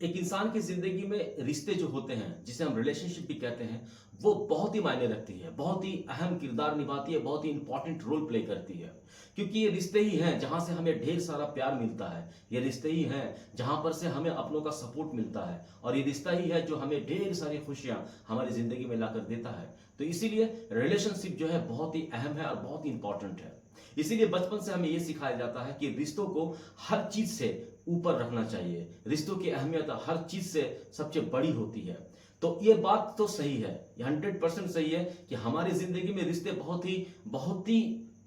एक इंसान की जिंदगी में रिश्ते जो होते हैं जिसे हम रिलेशनशिप भी कहते हैं वो बहुत ही मायने रखती है, बहुत ही अहम किरदार निभाती है, बहुत ही इंपॉर्टेंट रोल प्ले करती है। क्योंकि ये रिश्ते ही हैं जहां से हमें ढेर सारा प्यार मिलता है। ये रिश्ते ही हैं जहां पर से हमें अपनों का सपोर्ट मिलता है और ये रिश्ता ही है जो हमें ढेर सारी खुशियां हमारी जिंदगी में लाकर देता है। तो इसीलिए रिलेशनशिप जो है बहुत ही अहम है और बहुत ही इंपॉर्टेंट है। इसीलिए बचपन से हमें यह सिखाया जाता है कि रिश्तों को हर चीज से ऊपर रखना चाहिए। रिश्तों की अहमियत हर चीज से सबसे बड़ी होती है। तो ये बात तो सही है, ये 100% सही है कि हमारी जिंदगी में रिश्ते बहुत ही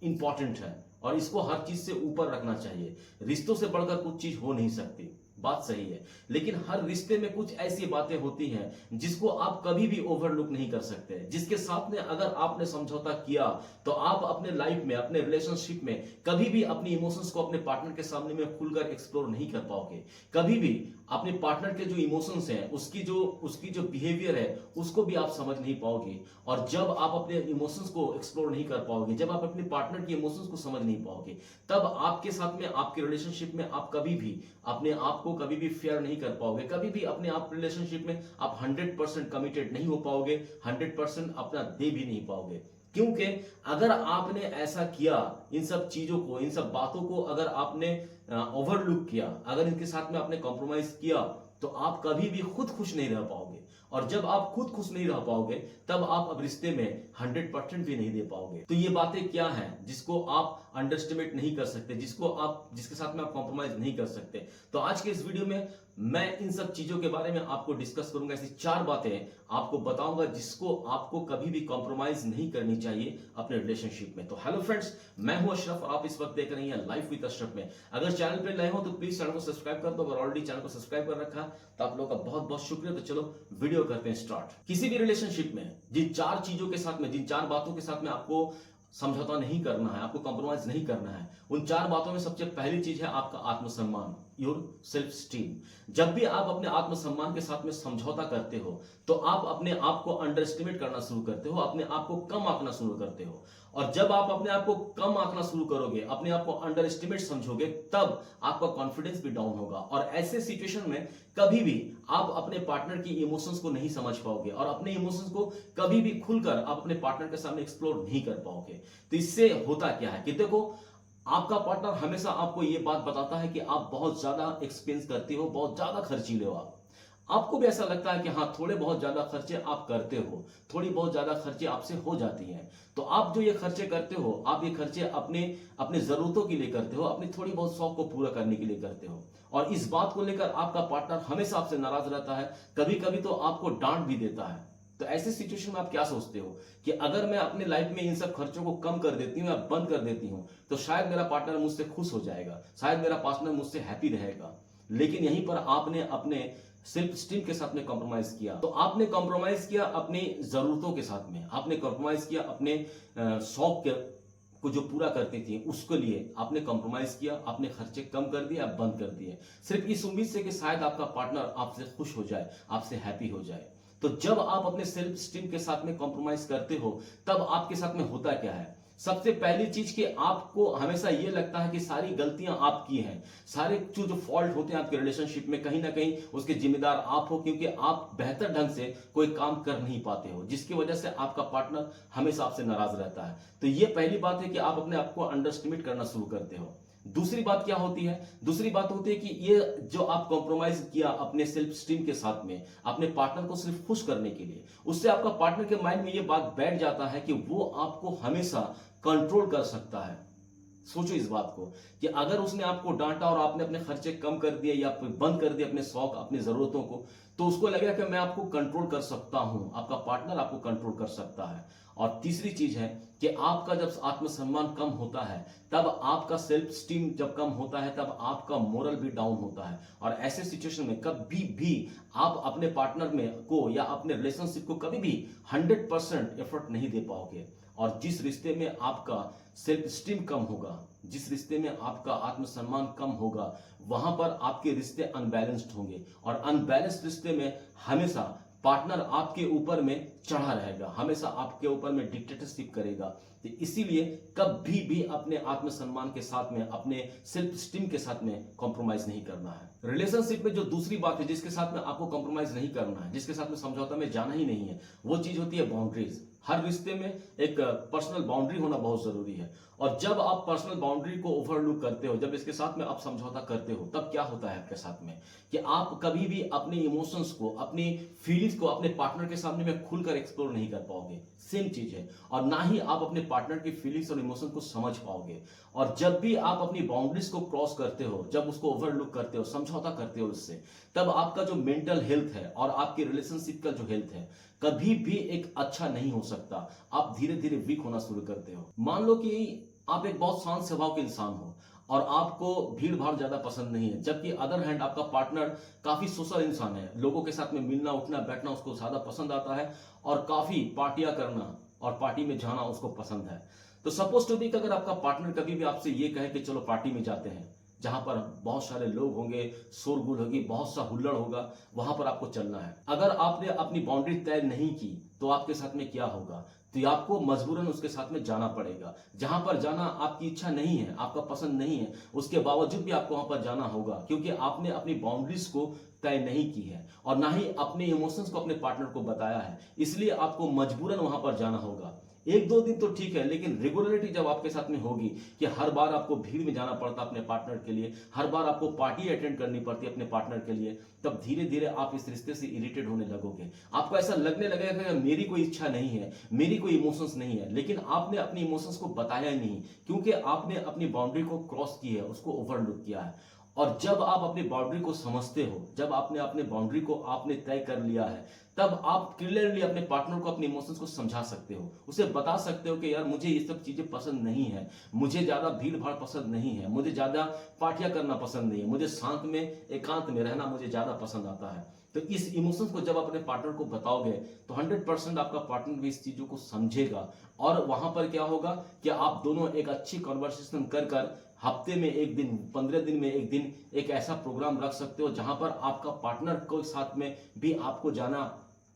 इंपॉर्टेंट है और इसको हर चीज से ऊपर रखना चाहिए। रिश्तों से बढ़कर कुछ चीज हो नहीं सकती, बात सही है। लेकिन हर रिश्ते में कुछ ऐसी बातें होती हैं जिसको आप कभी भी ओवरलुक नहीं कर सकते, जिसके साथ में अगर आपने समझौता किया तो आप अपने लाइफ में, अपने रिलेशनशिप में कभी भी अपनी इमोशंस को अपने पार्टनर के सामने में खुलकर एक्सप्लोर नहीं कर पाओगे। कभी भी अपने पार्टनर के जो इमोशंस हैं, उसकी जो बिहेवियर है, उसको भी आप समझ नहीं पाओगे। और जब आप अपने इमोशंस को एक्सप्लोर नहीं कर पाओगे, जब आप अपने पार्टनर की इमोशंस को समझ नहीं पाओगे, तब आपके साथ में, आपके रिलेशनशिप में आप कभी भी अपने आप को कभी भी फेयर नहीं कर पाओगे। कभी भी अपने आप रिलेशनशिप में आप 100% कमिटेड नहीं हो पाओगे, 100% अपना दे भी नहीं पाओगे। क्योंकि अगर आपने ऐसा किया, इन सब चीजों को, इन सब बातों को अगर आपने ओवरलुक किया, अगर इनके साथ में आपने कॉम्प्रोमाइज किया, तो आप कभी भी खुद खुश नहीं रह पाओगे। और जब आप खुद खुश नहीं रह पाओगे तब आप अब रिश्ते में 100% भी नहीं दे पाओगे। तो ये बातें क्या हैं जिसको आप अंडरस्टिमेट नहीं कर सकते, जिसके साथ में आप कॉम्प्रोमाइज नहीं कर सकते। तो आज के इस वीडियो में मैं इन सब चीजों के बारे में आपको डिस्कस करूंगा। ऐसी 4 बातें आपको बताऊंगा जिसको आपको कभी भी कॉम्प्रोमाइज नहीं करनी चाहिए अपने रिलेशनशिप में। तो हेलो फ्रेंड्स, मैं हूं अशरफ, आप इस वक्त देख रहे हैं लाइफ विद अशरफ में। अगर चैनल पे नए हो तो प्लीज चैनल को सब्सक्राइब कर दो। अगर ऑलरेडी चैनल को सब्सक्राइब कर रखा तो आप लोगों का बहुत बहुत शुक्रिया। तो चलो वीडियो करते हैं स्टार्ट। किसी भी रिलेशनशिप में जिन 4 चीजों के साथ में, जिन 4 बातों के साथ में आपको समझौता नहीं करना है, आपको कॉम्प्रोमाइज नहीं करना है, उन 4 बातों में सबसे पहली चीज है आपका आत्मसम्मान, योर सेल्फ स्टीम। जब भी आप अपने आत्मसम्मान के साथ में समझौता करते हो तो आप अपने आप को अंडर एस्टिमेट करना शुरू करते हो, अपने आप को कम आंकना शुरू करते हो। और जब आप अपने आप को कम आंकना शुरू करोगे, अपने आप को अंडर एस्टिमेट समझोगे, तब आपका कॉन्फिडेंस भी डाउन होगा। और ऐसे सिचुएशन में कभी भी आप अपने पार्टनर की इमोशंस को नहीं समझ पाओगे और अपने इमोशंस को कभी भी खुलकर आप अपने पार्टनर के सामने एक्सप्लोर नहीं कर पाओगे। तो इससे होता क्या है कि देखो, आपका पार्टनर हमेशा आपको यह बात बताता है कि आप बहुत ज्यादा एक्सपेंस करते हो, बहुत ज्यादा खर्चीले हो। आपको भी ऐसा लगता है कि हाँ, थोड़े बहुत ज्यादा खर्चे आप करते हो, थोड़ी बहुत ज्यादा खर्चे आपसे हो जाती हैं। तो आप जो ये खर्चे करते हो, आप ये खर्चे अपने अपने जरूरतों के लिए करते हो, अपनी थोड़ी बहुत शौक को पूरा करने के लिए करते हो। और इस बात को लेकर आपका पार्टनर हमेशा आपसे नाराज रहता है, कभी कभी तो आपको डांट भी देता है। तो ऐसे सिचुएशन में आप क्या सोचते हो कि अगर मैं अपने लाइफ में इन सब खर्चों को कम कर देती हूं या बंद कर देती हूं तो शायद मेरा पार्टनर मुझसे खुश हो जाएगा, शायद मेरा पार्टनर मुझसे हैप्पी रहेगा। लेकिन यहीं पर आपने अपने सेल्फ स्टीम के साथ में कॉम्प्रोमाइज किया। तो आपने कॉम्प्रोमाइज किया अपनी जरूरतों के साथ में, आपने कॉम्प्रोमाइज किया अपने शौक के को जो पूरा करती थी उसके लिए आपने कॉम्प्रोमाइज किया, आपने खर्चे कम कर दिए, आप बंद कर दिए, सिर्फ इस उम्मीद से कि शायद आपका पार्टनर आपसे खुश हो जाए, आपसे हैप्पी हो जाए। तो जब आप अपने सेल्फ स्टीम के साथ में कॉम्प्रोमाइज करते हो तब आपके साथ में होता क्या है? सबसे पहली चीज कि आपको हमेशा यह लगता है कि सारी गलतियां आपकी हैं, सारे जो फॉल्ट होते हैं आपके रिलेशनशिप में, कहीं ना कहीं उसके जिम्मेदार आप हो, क्योंकि आप बेहतर ढंग से कोई काम कर नहीं पाते हो, जिसकी वजह से आपका पार्टनर हमेशा आपसे नाराज रहता है। तो यह पहली बात है कि आप अपने आप को अंडर एस्टिमेट करना शुरू करते हो। दूसरी बात क्या होती है? दूसरी बात होती है कि ये जो आप कॉम्प्रोमाइज किया अपने सेल्फ स्टीम के साथ में, अपने पार्टनर को सिर्फ खुश करने के लिए, उससे आपका पार्टनर के माइंड में ये बात बैठ जाता है कि वो आपको हमेशा कंट्रोल कर सकता है। सोचो इस बात को कि अगर उसने आपको डांटा और आपने अपने खर्चे कम कर दिए या बंद कर दिए, अपने शौक, अपनी जरूरतों को, तो उसको लगेगा कि मैं आपको कंट्रोल कर सकता हूं, आपका पार्टनर आपको कंट्रोल कर सकता है। और तीसरी चीज है कि आपका जब आत्मसम्मान कम होता है, तब आपका सेल्फ स्टीम जब कम होता है, तब आपका मोरल भी डाउन होता है। और ऐसे सिचुएशन में कभी भी आप अपने पार्टनर में को या अपने रिलेशनशिप को कभी भी 100% एफर्ट नहीं दे पाओगे। और जिस रिश्ते में आपका सेल्फ स्टीम कम होगा, जिस रिश्ते में आपका आत्मसम्मान कम होगा, वहां पर आपके रिश्ते अनबैलेंस्ड होंगे। और अनबैलेंस्ड रिश्ते में हमेशा पार्टनर आपके ऊपर में चढ़ा रहेगा, हमेशा आपके ऊपर में डिक्टेटरशिप करेगा, तो इसीलिए कभी भी अपने आत्मसम्मान के साथ में, अपने सेल्फ स्टीम के साथ में कॉम्प्रोमाइज नहीं करना है। रिलेशनशिप में जो दूसरी बात है जिसके साथ में आपको कॉम्प्रोमाइज नहीं करना है, जिसके साथ में समझौता में जाना ही नहीं है, वो चीज होती है बाउंड्रीज। हर रिश्ते में एक पर्सनल बाउंड्री होना बहुत जरूरी है। और जब आप पर्सनल बाउंड्री को ओवरलुक करते हो, जब इसके साथ में आप समझौता करते हो, तब क्या होता है आपके साथ में कि आप कभी भी अपने इमोशंस को, अपनी फीलिंग्स को अपने पार्टनर के सामने में खुलकर एक्सप्लोर नहीं कर पाओगे। सेम चीज है। और ना ही आप अपने पार्टनर की फीलिंग्स और इमोशन को समझ पाओगे। और जब भी आप अपनी बाउंड्रीज को क्रॉस करते हो, जब उसको ओवरलुक करते हो, समझौता करते हो उससे, तब आपका जो मेंटल हेल्थ है और आपकी रिलेशनशिप का जो हेल्थ है कभी भी एक अच्छा नहीं हो सकता। आप धीरे धीरे वीक होना शुरू करते हो। मान लो कि आप एक बहुत शांत स्वभाव के इंसान हो और आपको भीड़ भाड़ ज्यादा पसंद नहीं है, जबकि अदर हैंड आपका पार्टनर काफी सोशल इंसान है, लोगों के साथ में मिलना उठना बैठना उसको ज्यादा पसंद आता है और काफी पार्टियां करना और पार्टी में जाना उसको पसंद है। तो सपोज टू बी अगर आपका पार्टनर कभी भी आपसे ये कहे कि चलो पार्टी में जाते हैं, जहां पर बहुत सारे लोग होंगे, शोरगुल होगी, बहुत सा हुल्लड़ होगा, वहां पर आपको चलना है। अगर आपने अपनी बाउंड्री तय नहीं की तो आपके साथ में क्या होगा? तो आपको मजबूरन उसके साथ में जाना पड़ेगा। जहां पर जाना आपकी इच्छा नहीं है, आपका पसंद नहीं है, उसके बावजूद भी आपको वहां पर जाना होगा, क्योंकि आपने अपनी बाउंड्रीज को तय नहीं की है और ना ही अपने इमोशंस को अपने पार्टनर को बताया है। इसलिए आपको मजबूरन वहां पर जाना होगा। एक दो दिन तो ठीक है, लेकिन रेगुलरिटी जब आपके साथ में होगी कि हर बार आपको भीड़ में जाना पड़ता अपने पार्टनर के लिए, हर बार आपको पार्टी अटेंड करनी पड़ती है अपने पार्टनर के लिए, तब धीरे धीरे आप इस रिश्ते से इरिटेट होने लगोगे। आपको ऐसा लगने लगेगा कि मेरी कोई इच्छा नहीं है, मेरी कोई इमोशंस नहीं है, लेकिन आपने अपनी इमोशंस को बताया ही नहीं, क्योंकि आपने अपनी बाउंड्री को क्रॉस की है, उसको ओवरलुक किया है। और जब आप अपनी बाउंड्री को समझते हो, जब आपने अपने बाउंड्री को आपने तय कर लिया है, तब आप क्लियरली अपने पार्टनर को अपने इमोशंस को समझा सकते हो, उसे बता सकते हो कि यार मुझे ये सब चीजें पसंद नहीं है, मुझे ज्यादा भीड़ भाड़ पसंद नहीं है, मुझे ज्यादा पार्टियां करना पसंद नहीं है, मुझे शांत में एकांत में रहना मुझे ज्यादा पसंद आता है। तो इस इमोशंस को जब अपने पार्टनर को बताओगे तो 100% आपका पार्टनर भी इस चीजों को समझेगा। और वहां पर क्या होगा कि आप दोनों एक अच्छी कॉन्वर्सेशन कर हफ्ते में एक दिन, 15 दिन में एक दिन एक ऐसा प्रोग्राम रख सकते हो जहां पर आपका पार्टनर को साथ में भी आपको जाना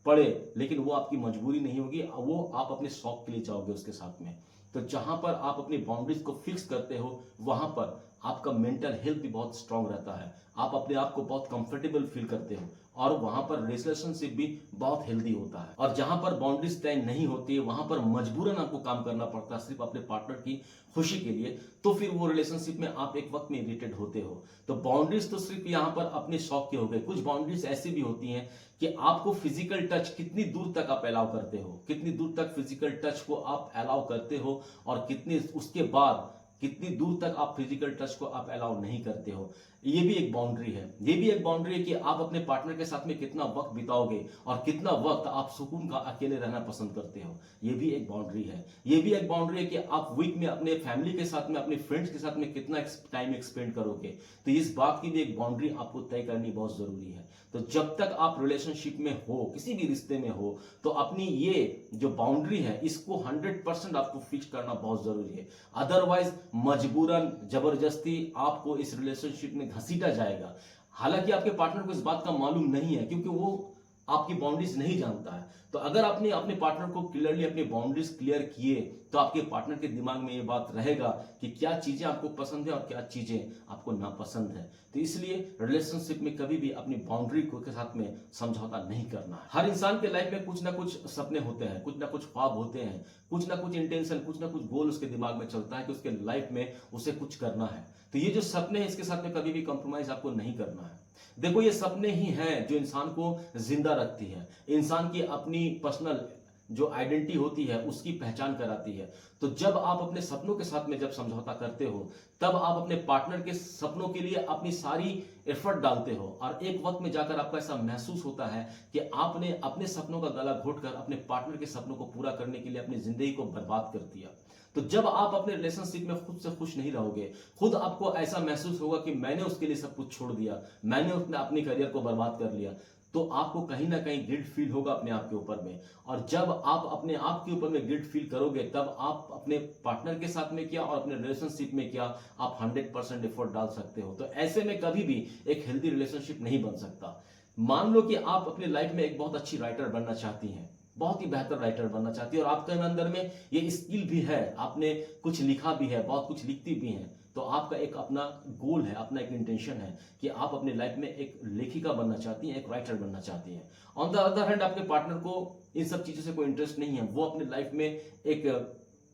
पड़े, लेकिन वो आपकी मजबूरी नहीं होगी, वो आप अपने शौक के लिए जाओगे उसके साथ में। तो जहां पर आप अपनी बाउंड्रीज को फिक्स करते हो, वहां पर आपका मेंटल हेल्थ भी बहुत स्ट्रांग रहता है, आप अपने आप को बहुत कंफर्टेबल फील करते हो और वहां पर रिलेशनशिप भी बहुत हेल्दी होता है। और जहां पर बाउंड्रीज तय नहीं होती है, वहां पर मजबूरन आपको काम करना पड़ता है सिर्फ अपने पार्टनर की खुशी के लिए, तो फिर वो रिलेशनशिप में आप एक वक्त में इरिटेट होते हो। तो बाउंड्रीज तो सिर्फ यहाँ पर अपने शौक के हो गए। कुछ बाउंड्रीज ऐसी भी होती हैं कि आपको फिजिकल टच कितनी दूर तक आप अलाउ करते हो, कितनी दूर तक फिजिकल टच को आप अलाउ करते हो और कितने उसके बाद कितनी दूर तक आप फिजिकल टच को आप अलाउ नहीं करते हो, ये भी एक बाउंड्री है। ये भी एक बाउंड्री है कि आप अपने पार्टनर के साथ में कितना वक्त बिताओगे और कितना वक्त आप सुकून का अकेले रहना पसंद करते हो, ये भी एक बाउंड्री है। ये भी एक बाउंड्री है कि आप वीक में अपने फैमिली के साथ में, अपने फ्रेंड्स के साथ में कितना टाइम एक्सपेंड करोगे। तो इस बात की भी एक बाउंड्री आपको तय करनी बहुत जरूरी है। तो जब तक आप रिलेशनशिप में हो, किसी भी रिश्ते में हो, तो अपनी ये जो बाउंड्री है इसको 100% आपको फिक्स करना बहुत जरूरी है। अदरवाइज मजबूरन जबरदस्ती आपको इस रिलेशनशिप में घसीटा जाएगा। हालांकि आपके पार्टनर को इस बात का मालूम नहीं है, क्योंकि वो आपकी बाउंड्रीज नहीं जानता है। तो अगर आपने अपने पार्टनर को क्लियरली अपनी बाउंड्रीज क्लियर किए, तो आपके पार्टनर के दिमाग में ये बात रहेगा कि क्या चीजें आपको पसंद है और क्या चीजें आपको नापसंद है। तो इसलिए रिलेशनशिप में कभी भी अपनी बाउंड्री को के साथ में समझौता नहीं करना है। हर इंसान के लाइफ में कुछ ना कुछ सपने होते हैं, कुछ ना कुछ ख्वाब होते हैं, कुछ ना कुछ इंटेंशन, कुछ ना कुछ गोल उसके दिमाग में चलता है कि उसके लाइफ में उसे कुछ करना है। तो ये जो सपने हैं इसके साथ में कभी भी कॉम्प्रोमाइज आपको नहीं करना है। देखो, ये सपने ही हैं जो इंसान को जिंदा रखती है, इंसान की अपनी पर्सनल जो आइडेंटिटी होती है उसकी पहचान कराती है। तो जब आप अपने सपनों के साथ में जब समझौता करते हो, तब आप अपने पार्टनर के सपनों के लिए अपनी सारी एफर्ट डालते हो और एक वक्त में जाकर आपको ऐसा महसूस होता है कि आपने अपने सपनों का गला घोटकर अपने पार्टनर के सपनों को पूरा करने के लिए अपनी जिंदगी को बर्बाद कर दिया। तो जब आप अपने रिलेशनशिप में खुद से खुश नहीं रहोगे, खुद आपको ऐसा महसूस होगा कि मैंने उसके लिए सब कुछ छोड़ दिया, मैंने अपने करियर को बर्बाद कर लिया, तो आपको कहीं ना कहीं गिल्ट फील होगा अपने आप के ऊपर में। और जब आप अपने आप के ऊपर में गिल्ट फील करोगे, तब आप अपने पार्टनर के साथ में क्या और अपने रिलेशनशिप में क्या आप 100% एफर्ट डाल सकते हो। तो ऐसे में कभी भी एक हेल्दी रिलेशनशिप नहीं बन सकता। मान लो कि आप अपने लाइफ में एक बहुत अच्छी राइटर बनना चाहती हैं, बहुत ही बेहतर राइटर बनना चाहती है और आपके अंदर में ये स्किल भी है, आपने कुछ लिखा भी है, बहुत कुछ लिखती भी हैं, तो आपका एक अपना गोल है, अपना एक इंटेंशन है कि आप अपनी लाइफ में एक लेखिका बनना चाहती हैं, एक राइटर बनना चाहती हैं। ऑन द अदर हैंड आपके पार्टनर को इन सब चीज़ों से कोई इंटरेस्ट नहीं है, वो अपनी लाइफ में एक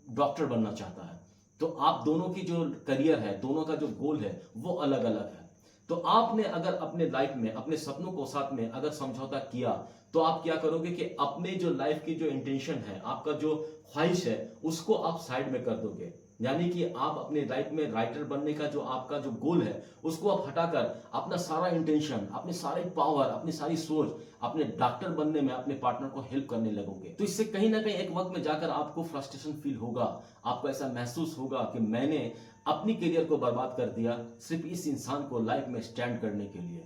डॉक्टर बनना चाहता है। तो आप दोनों की जो करियर है, दोनों का जो गोल है वो अलग अलग है। तो आपने अगर अपने लाइफ में अपने सपनों को साथ में अगर समझौता किया, तो आप क्या करोगे कि अपने जो लाइफ की जो इंटेंशन है, आपका जो ख्वाहिश है, उसको आप साइड में कर दोगे। यानी कि आप अपने लाइफ में राइटर बनने का जो आपका जो गोल है, उसको आप हटाकर अपना सारा इंटेंशन, अपनी सारी पावर, अपनी सारी सोच अपने डॉक्टर बनने में अपने पार्टनर को हेल्प करने लगोगे। तो इससे कहीं ना कहीं एक वक्त में जाकर आपको फ्रस्ट्रेशन फील होगा, आपको ऐसा महसूस होगा कि मैंने अपनी करियर को बर्बाद कर दिया सिर्फ इस इंसान को लाइफ में स्टैंड करने के लिए।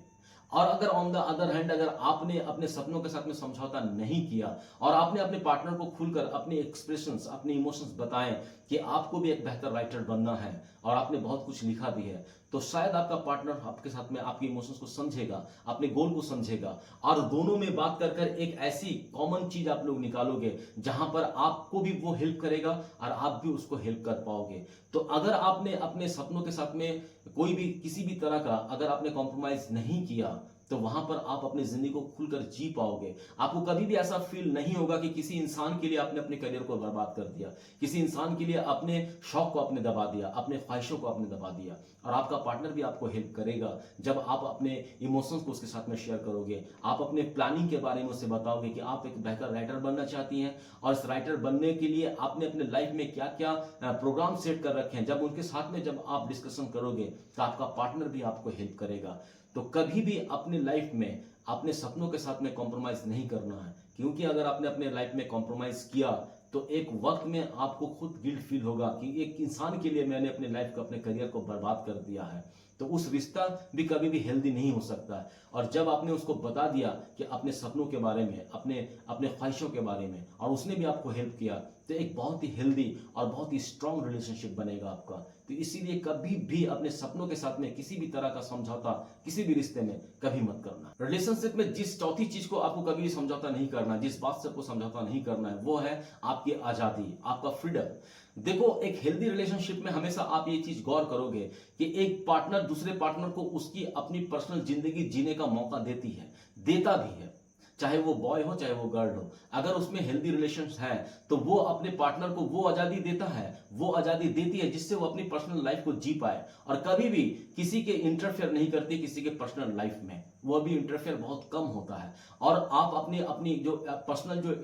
और अगर ऑन द अदर हैंड अगर आपने अपने सपनों के साथ में समझौता नहीं किया और आपने अपने पार्टनर को खुलकर अपने एक्सप्रेशंस, अपने इमोशंस बताएं कि आपको भी एक बेहतर राइटर बनना है और आपने बहुत कुछ लिखा भी है, तो शायद आपका पार्टनर आपके साथ में आपके इमोशंस को समझेगा, अपने गोल को समझेगा और दोनों में बात कर कर एक ऐसी कॉमन चीज आप लोग निकालोगे जहां पर आपको भी वो हेल्प करेगा और आप भी उसको हेल्प कर पाओगे। तो अगर आपने अपने सपनों के साथ में कोई भी किसी भी तरह का अगर आपने कॉम्प्रोमाइज नहीं किया, तो वहां पर आप अपनी जिंदगी को खुलकर जी पाओगे। आपको कभी भी ऐसा फील नहीं होगा कि किसी इंसान के लिए आपने अपने करियर को बर्बाद कर दिया, किसी इंसान के लिए अपने शौक को आपने दबा दिया, अपने ख्वाहिशों को आपने दबा दिया। और आपका पार्टनर भी आपको हेल्प करेगा जब आप अपने इमोशंस को उसके साथ में शेयर करोगे, आप अपने प्लानिंग के बारे में उसे बताओगे कि आप एक बेहतर राइटर बनना चाहती हैं और इस राइटर बनने के लिए आपने अपने लाइफ में क्या क्या प्रोग्राम सेट कर रखे हैं। जब उनके साथ में जब आप डिस्कशन करोगे तो आपका पार्टनर भी आपको हेल्प करेगा। तो कभी भी अपने लाइफ में अपने सपनों के साथ में कॉम्प्रोमाइज नहीं करना है, क्योंकि अगर आपने अपने लाइफ में कॉम्प्रोमाइज किया तो एक वक्त में आपको खुद गिल्ट फील होगा कि एक इंसान के लिए मैंने अपने लाइफ को, अपने करियर को बर्बाद कर दिया है। तो उस रिश्ता भी कभी भी हेल्दी नहीं हो सकता है। और जब आपने उसको बता दिया कि अपने सपनों के बारे में, अपने अपने ख्वाहिशों के बारे में, और उसने भी आपको हेल्प किया, तो एक बहुत ही हेल्दी और बहुत ही स्ट्रांग रिलेशनशिप बनेगा आपका। तो इसीलिए कभी भी अपने सपनों के साथ में किसी भी तरह का समझौता किसी भी रिश्ते में कभी मत करना। रिलेशनशिप में जिस चौथी चीज को आपको कभी भी समझौता नहीं करना, जिस बात से आपको समझौता नहीं करना है, वो है आपकी आजादी, आपका फ्रीडम। देखो, एक हेल्दी रिलेशनशिप में हमेशा आप ये चीज गौर करोगे कि एक पार्टनर दूसरे पार्टनर को उसकी अपनी पर्सनल जिंदगी जीने का मौका देती है, देता भी है, चाहे वो बॉय हो चाहे वो गर्ल हो। अगर उसमें हेल्दी रिलेशंस है तो वो अपने पार्टनर को वो आजादी देता है, वो आजादी देती है जिससे वो अपनी पर्सनल लाइफ को जी पाए और कभी भी किसी के इंटरफेयर नहीं करती किसी के पर्सनल लाइफ में। वो भी इंटरफेयर बहुत कम होता है और आप अपनी अपनी जो पर्सनल जो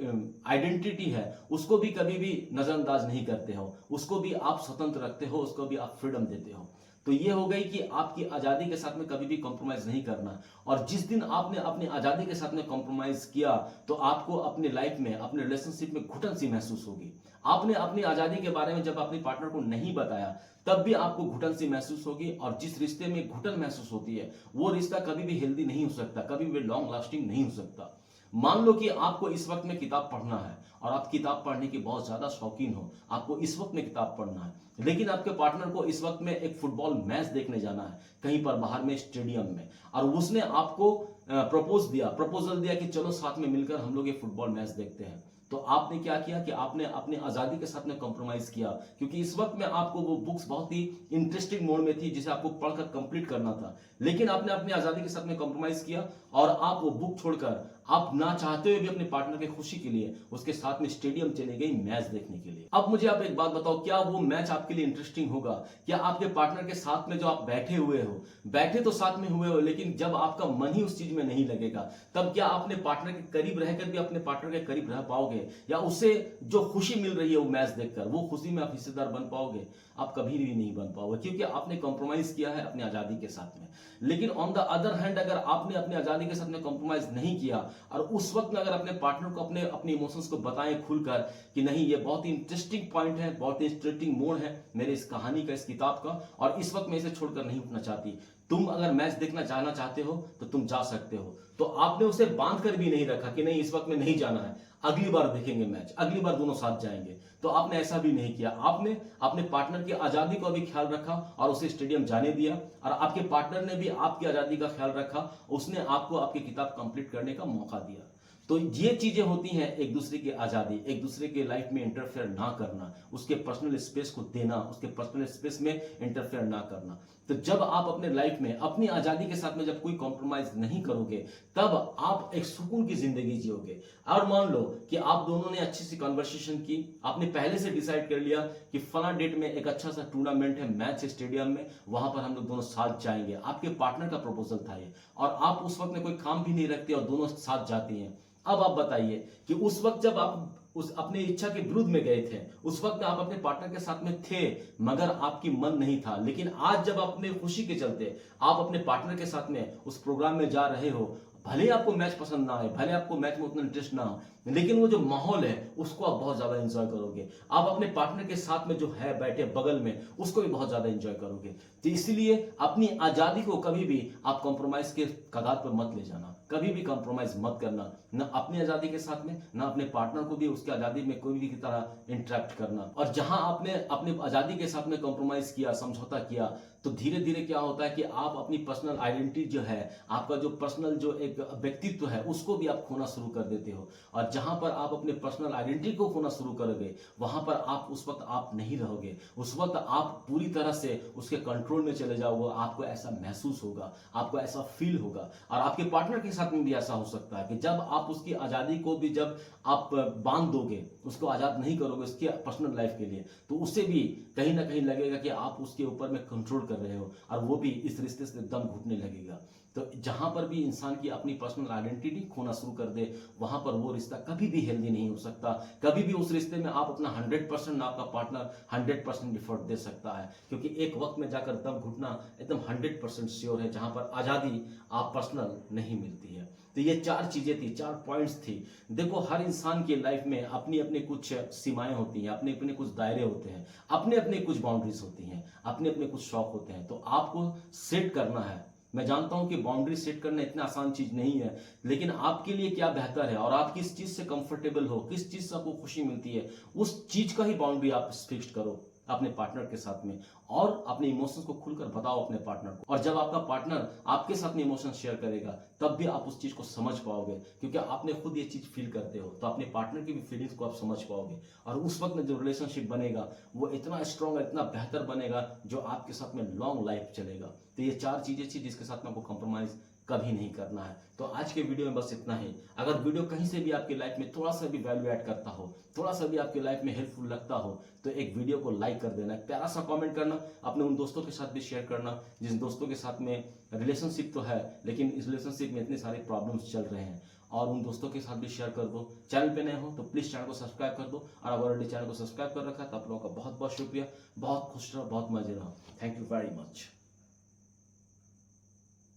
आइडेंटिटी है उसको भी कभी भी नजरअंदाज नहीं करते हो, उसको भी आप स्वतंत्र रखते हो, उसको भी आप फ्रीडम देते हो। तो ये हो गई कि आपकी आजादी के साथ में कभी भी कॉम्प्रोमाइज नहीं करना। और जिस दिन आपने अपनी आजादी के साथ में कॉम्प्रोमाइज किया तो आपको अपनी लाइफ में, अपने रिलेशनशिप में घुटन सी महसूस होगी। आपने अपनी आजादी के बारे में जब अपने पार्टनर को नहीं बताया तब भी आपको घुटन सी महसूस होगी। और जिस रिश्ते में घुटन महसूस होती है वो रिश्ता कभी भी हेल्दी नहीं हो सकता, कभी भी लॉन्ग लास्टिंग नहीं हो सकता। मान लो कि आपको इस वक्त में किताब पढ़ना है और आप किताब पढ़ने की बहुत ज्यादा शौकीन हो, आपको इस वक्त में किताब पढ़ना है, लेकिन आपके पार्टनर को इस वक्त में एक फुटबॉल मैच देखने जाना है कहीं पर बाहर में, स्टेडियम में, और उसने आपको प्रपोजल दिया कि चलो साथ में मिलकर हम लोग ये फुटबॉल मैच देखते हैं। तो आपने क्या किया कि आपने अपनी आजादी के साथ में कॉम्प्रोमाइज किया, क्योंकि इस वक्त में आपको वो बुक्स बहुत ही इंटरेस्टिंग मोड में थी जिसे आपको पढ़कर कंप्लीट करना था, लेकिन आपने अपनी आजादी के साथ में कॉम्प्रोमाइज किया और आप वो बुक छोड़कर आप ना चाहते हुए भी अपने पार्टनर की खुशी के लिए उसके साथ में स्टेडियम चले गई मैच देखने के लिए। अब मुझे आप एक बात बताओ, क्या वो मैच आपके लिए इंटरेस्टिंग होगा? क्या आपके पार्टनर के साथ में जो आप बैठे हुए हो, बैठे तो साथ में हुए हो, लेकिन जब आपका मन ही उस चीज में नहीं लगेगा तब क्या अपने पार्टनर के करीब रहकर भी अपने पार्टनर के करीब रह पाओगे? या उससे जो खुशी मिल रही है वो मैच देखकर, वो खुशी में आप हिस्सेदार बन पाओगे? आप कभी भी नहीं बन पाओगे, क्योंकि आपने कॉम्प्रोमाइज किया है अपनी आजादी के साथ में। लेकिन ऑन द अदर हैंड अगर आपने अपनी आजादी के साथ में कॉम्प्रोमाइज नहीं किया और उस वक्त में अगर अपने पार्टनर को अपने इमोशंस को बताएं खुलकर कि नहीं, ये बहुत ही इंटरेस्टिंग पॉइंट है, बहुत ही इंटरेस्टिंग मोड है मेरे इस कहानी का, इस किताब का, और इस वक्त मैं इसे छोड़कर नहीं उठना चाहती, तुम अगर मैच देखना जाना चाहते हो तो तुम जा सकते हो, तो आपने उसे बांध कर भी नहीं रखा कि नहीं इस वक्त में नहीं जाना है, अगली बार देखेंगे मैच, अगली बार दोनों साथ जाएंगे। तो आपने ऐसा भी नहीं किया, आपने अपने पार्टनर की आजादी को भी ख्याल रखा और उसे स्टेडियम जाने दिया, और आपके पार्टनर ने भी आपकी आजादी का ख्याल रखा, उसने आपको आपकी किताब कंप्लीट करने का मौका दिया। तो ये चीजें होती हैं, एक दूसरे की आजादी, एक दूसरे के लाइफ में इंटरफेयर ना करना, उसके पर्सनल स्पेस को देना, उसके पर्सनल स्पेस में इंटरफेयर ना करना। तो जब आप अपने लाइफ में अपनी आजादी के साथ में जब कोई कॉम्प्रोमाइज नहीं करोगे, तब आप एक सुकून की जिंदगी जियोगे। और मान लो कि आप दोनों ने अच्छी सी कन्वर्सेशन की, आपने पहले से डिसाइड कर लिया कि फला डेट में एक अच्छा सा टूर्नामेंट है, मैच है स्टेडियम में, वहां पर हम लोग दोनों साथ जाएंगे। आपके पार्टनर का प्रपोजल था ये, और आप उस वक्त में कोई काम भी नहीं रखते और दोनों साथ जाती हैं। अब आप बताइए कि उस वक्त जब आप उस अपनी इच्छा के विरुद्ध में गए थे, उस वक्त आप अपने पार्टनर के साथ में थे मगर आपकी मन नहीं था, लेकिन आज जब अपने खुशी के चलते आप अपने पार्टनर के साथ में उस प्रोग्राम में जा रहे हो, भले ही आपको मैच पसंद ना आए, भले आपको मैच में उतना इंटरेस्ट ना हो, लेकिन वो जो माहौल है उसको आप बहुत ज्यादा एंजॉय करोगे। आप अपने पार्टनर के साथ में जो है बैठे बगल में, उसको भी बहुत ज्यादा एंजॉय करोगे। तो इसलिए अपनी आजादी को कभी भी आप कॉम्प्रोमाइज के कगार पर मत ले जाना, कभी भी कॉम्प्रोमाइज मत करना, ना अपनी आजादी के साथ में, ना अपने पार्टनर को भी उसकी आजादी में कोई भी की तरह इंटरेक्ट करना। और जहां आपने अपनी आजादी के साथ में कॉम्प्रोमाइज किया, समझौता किया, तो धीरे धीरे क्या होता है कि आप अपनी पर्सनल आइडेंटिटी जो है, आपका जो पर्सनल जो एक व्यक्तित्व है, उसको भी आप खोना शुरू कर देते हो। और जहां पर आप अपने पर्सनल आइडेंटिटी को खोना शुरू करोगे, वहां पर आप उस वक्त आप नहीं रहोगे, उस वक्त आप पूरी तरह से उसके कंट्रोल में चले जाओगे। आपको ऐसा महसूस होगा, आपको ऐसा फील होगा। और आपके पार्टनर के साथ में भी ऐसा हो सकता है कि जब आप उसकी आजादी को भी जब आप बांध दोगे, उसको आजाद नहीं करोगे उसके पर्सनल लाइफ के लिए, तो उसे भी कहीं ना कहीं लगेगा कि आप उसके ऊपर में कंट्रोल कर रहे हो, और वो भी इस रिश्ते से दम घुटने लगेगा। तो जहां पर भी इंसान की अपनी पर्सनल आइडेंटिटी खोना शुरू कर दे, वहां पर वो रिश्ता कभी भी हेल्दी नहीं हो सकता। कभी भी उस रिश्ते में आप अपना 100% ना आपका पार्टनर 100% एफर्ट दे सकता है, क्योंकि एक वक्त में जाकर दम घुटना एकदम 100% श्योर है, जहां पर आजादी आप पर्सनल नहीं मिलती है। तो ये 4 चीजें थी, 4 पॉइंट्स थी। देखो, हर इंसान की लाइफ में अपनी अपनी कुछ सीमाएं होती हैं, अपने अपने कुछ दायरे होते हैं, अपने अपने कुछ बाउंड्रीज होती हैं, अपने अपने कुछ शौक होते हैं। तो आपको सेट करना है। मैं जानता हूं कि बाउंड्री सेट करना इतना आसान चीज नहीं है, लेकिन आपके लिए क्या बेहतर है और आप किस चीज से कंफर्टेबल हो, किस चीज से आपको खुशी मिलती है, उस चीज का ही बाउंड्री आप फिक्स करो अपने पार्टनर के साथ में, और अपने इमोशंस को खुलकर बताओ अपने पार्टनर को। और जब आपका पार्टनर आपके साथ में इमोशंस शेयर करेगा, तब भी आप उस चीज को समझ पाओगे, क्योंकि आपने खुद ये चीज फील करते हो, तो अपने पार्टनर की भी फीलिंग्स को आप समझ पाओगे। और उस वक्त में जो रिलेशनशिप बनेगा वो इतना स्ट्रांग, इतना बेहतर बनेगा, जो आपके साथ में लॉन्ग लाइफ चलेगा। तो ये 4 चीजें थी जिसके साथ में आपको कॉम्प्रोमाइज कभी नहीं करना है। तो आज के वीडियो में बस इतना ही। अगर वीडियो कहीं से भी आपकी लाइफ में थोड़ा सा भी वैल्यू ऐड करता हो, थोड़ा सा भी आपकी लाइफ में हेल्पफुल लगता हो, तो एक वीडियो को लाइक कर देना, प्यारा सा कमेंट करना, अपने उन दोस्तों के साथ भी शेयर करना जिन दोस्तों के साथ में रिलेशनशिप तो है, लेकिन इस रिलेशनशिप में इतने सारे प्रॉब्लम्स चल रहे हैं, और उन दोस्तों के साथ भी शेयर कर दो। चैनल पे नए हो तो प्लीज चैनल को सब्सक्राइब कर दो, और अगर ऑलरेडी चैनल को सब्सक्राइब कर रखा है तो आप लोगों का बहुत बहुत शुक्रिया। बहुत खुश रहो, बहुत मजे रहो। Thank you very much.